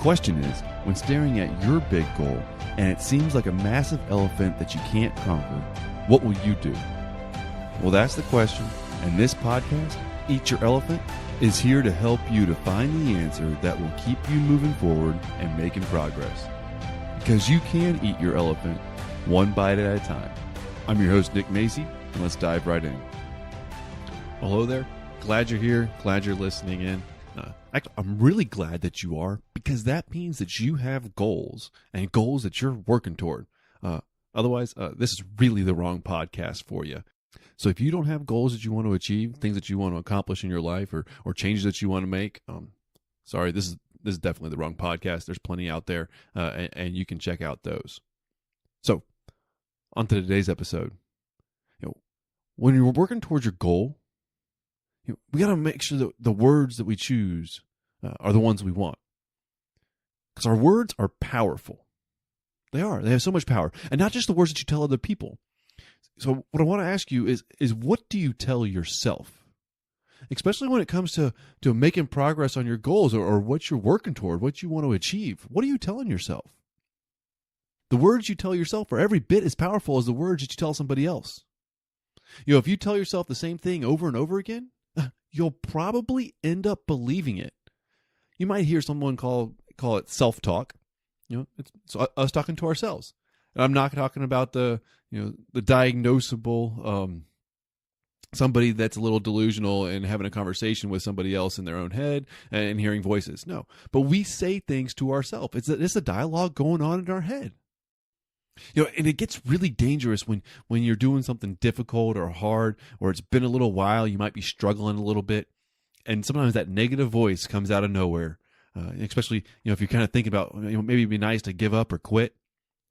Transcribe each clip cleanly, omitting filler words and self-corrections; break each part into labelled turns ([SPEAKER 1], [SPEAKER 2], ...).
[SPEAKER 1] question is, when staring at your big goal and it seems like a massive elephant that you can't conquer, what will you do? Well, that's the question, and this podcast, Eat Your Elephant, is here to help you to find the answer that will keep you moving forward and making progress. Because you can eat your elephant one bite at a time. I'm your host, Nick Macy, and let's dive right in. Well, hello there. Glad you're here. Glad you're listening in. I'm really glad that you are, because that means that you have goals and goals that you're working toward. Otherwise, this is really the wrong podcast for you. So if you don't have goals that you want to achieve, things that you want to accomplish in your life, or changes that you want to make, sorry, this is definitely the wrong podcast. There's plenty out there, and you can check out those. So, on to today's episode. When you're working towards your goal, we got to make sure that the words that we choose are the ones we want. Because our words are powerful. They are. They have so much power. And not just the words that you tell other people. So what I want to ask you is what do you tell yourself? Especially when it comes to making progress on your goals or what you're working toward, what you want to achieve. What are you telling yourself? The words you tell yourself are every bit as powerful as the words that you tell somebody else. If you tell yourself the same thing over and over again, you'll probably end up believing it. You might hear someone call it self-talk. It's us talking to ourselves. And I'm not talking about the diagnosable somebody that's a little delusional and having a conversation with somebody else in their own head and hearing voices. No, but we say things to ourselves. It's a dialogue going on in our head. And it gets really dangerous when you're doing something difficult or hard, or it's been a little while, you might be struggling a little bit. And sometimes that negative voice comes out of nowhere, especially, if you're kind of thinking about, maybe it'd be nice to give up or quit.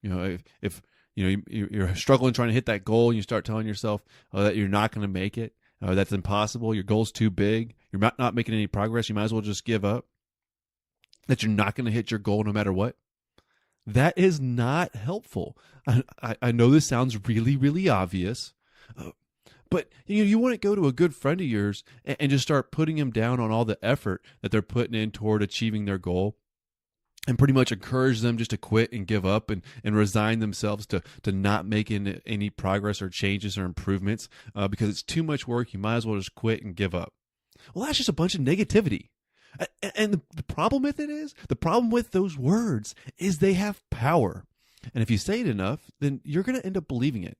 [SPEAKER 1] If you're struggling trying to hit that goal and you start telling yourself that you're not going to make it, that's impossible, your goal's too big, you're not making any progress, you might as well just give up, that you're not going to hit your goal no matter what. That is not helpful. I know this sounds really, really obvious, but you wouldn't go to a good friend of yours and just start putting him down on all the effort that they're putting in toward achieving their goal and pretty much encourage them just to quit and give up and resign themselves to not making any progress or changes or improvements because it's too much work. You might as well just quit and give up. Well, that's just a bunch of negativity. And the problem with it is, the problem with those words is they have power. And if you say it enough, then you're going to end up believing it.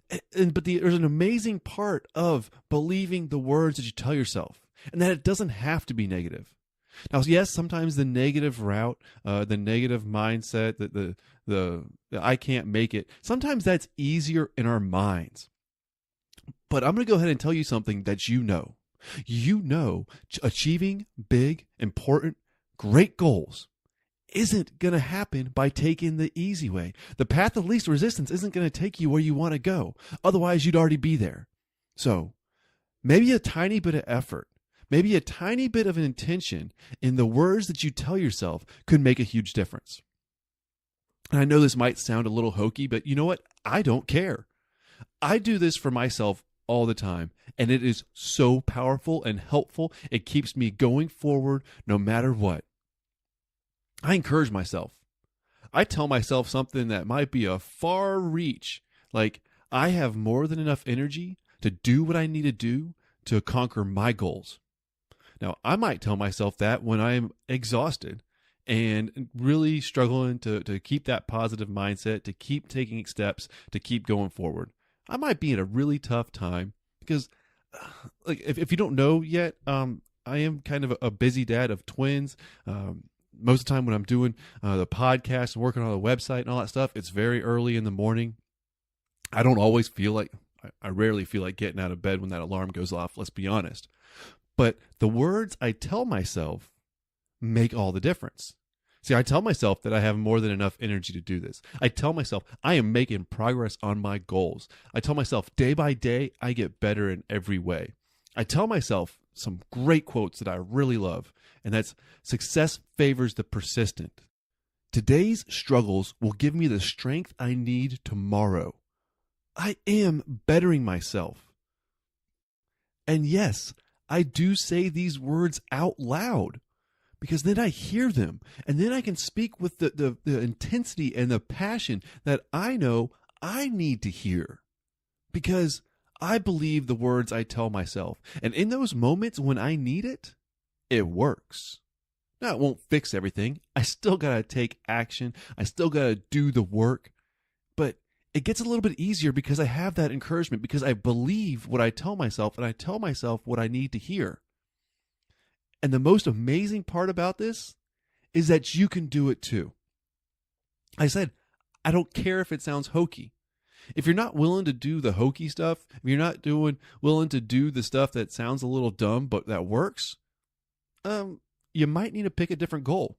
[SPEAKER 1] But there's an amazing part of believing the words that you tell yourself, and that it doesn't have to be negative. Now, yes, sometimes the negative route, the negative mindset, the I can't make it, sometimes that's easier in our minds. But I'm going to go ahead and tell you something that you know. Achieving big, important, great goals isn't going to happen by taking the easy way. The path of least resistance isn't going to take you where you want to go. Otherwise, you'd already be there. So maybe a tiny bit of effort, maybe a tiny bit of an intention in the words that you tell yourself could make a huge difference. And I know this might sound a little hokey, but you know what? I don't care. I do this for myself all the time, and it is so powerful and helpful. It keeps me going forward no matter what. I encourage myself. I tell myself something that might be a far reach, like I have more than enough energy to do what I need to do to conquer my goals. Now, I might tell myself that when I'm exhausted and really struggling to keep that positive mindset, to keep taking steps, to keep going forward. I might be in a really tough time because, if you don't know yet, I am kind of a busy dad of twins. Most of the time when I'm doing the podcast and working on the website and all that stuff, it's very early in the morning. I rarely feel like getting out of bed when that alarm goes off, let's be honest. But the words I tell myself make all the difference. See, I tell myself that I have more than enough energy to do this. I tell myself I am making progress on my goals. I tell myself day by day I get better in every way. I tell myself some great quotes that I really love, and that's success favors the persistent. Today's struggles will give me the strength I need tomorrow. I am bettering myself. And yes, I do say these words out loud. because then I hear them, and then I can speak with the intensity and the passion that I know I need to hear, because I believe the words I tell myself. And in those moments when I need it, it works. Now, it won't fix everything. I still got to take action. I still got to do the work. But it gets a little bit easier because I have that encouragement, because I believe what I tell myself, and I tell myself what I need to hear. And the most amazing part about this is that you can do it too. I said, I don't care if it sounds hokey. If you're not willing to do the hokey stuff, if you're not willing to do the stuff that sounds a little dumb but that works, you might need to pick a different goal.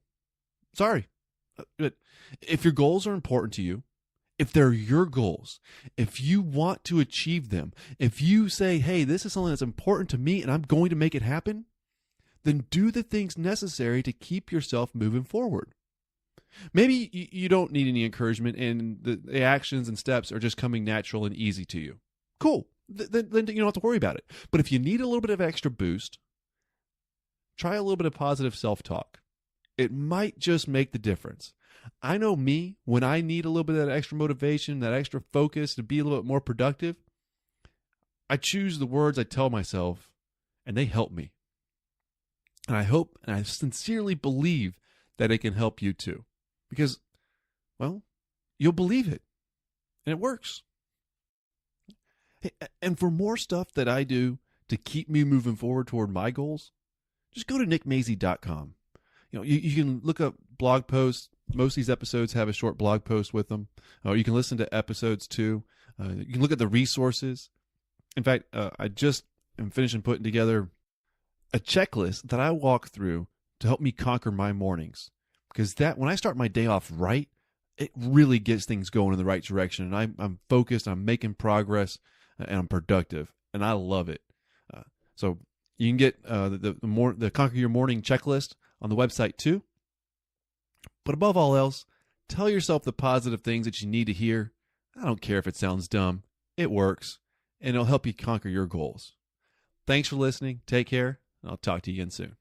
[SPEAKER 1] Sorry. But if your goals are important to you, if they're your goals, if you want to achieve them, if you say, hey, this is something that's important to me and I'm going to make it happen, then do the things necessary to keep yourself moving forward. Maybe you don't need any encouragement and the actions and steps are just coming natural and easy to you. Cool. Then you don't have to worry about it. But if you need a little bit of extra boost, try a little bit of positive self-talk. It might just make the difference. I know me, when I need a little bit of that extra motivation, that extra focus to be a little bit more productive, I choose the words I tell myself, and they help me. And I hope, and I sincerely believe that it can help you too. Because, well, you'll believe it. And it works. Hey, and for more stuff that I do to keep me moving forward toward my goals, just go to nickmazy.com. You can look up blog posts. Most of these episodes have a short blog post with them. You can listen to episodes too. You can look at the resources. In fact, I just am finishing putting together a checklist that I walk through to help me conquer my mornings. Because when I start my day off right, it really gets things going in the right direction. And I'm focused, I'm making progress, and I'm productive. And I love it. So you can get the Conquer Your Morning checklist on the website too. But above all else, tell yourself the positive things that you need to hear. I don't care if it sounds dumb. It works. And it'll help you conquer your goals. Thanks for listening. Take care. And I'll talk to you again soon.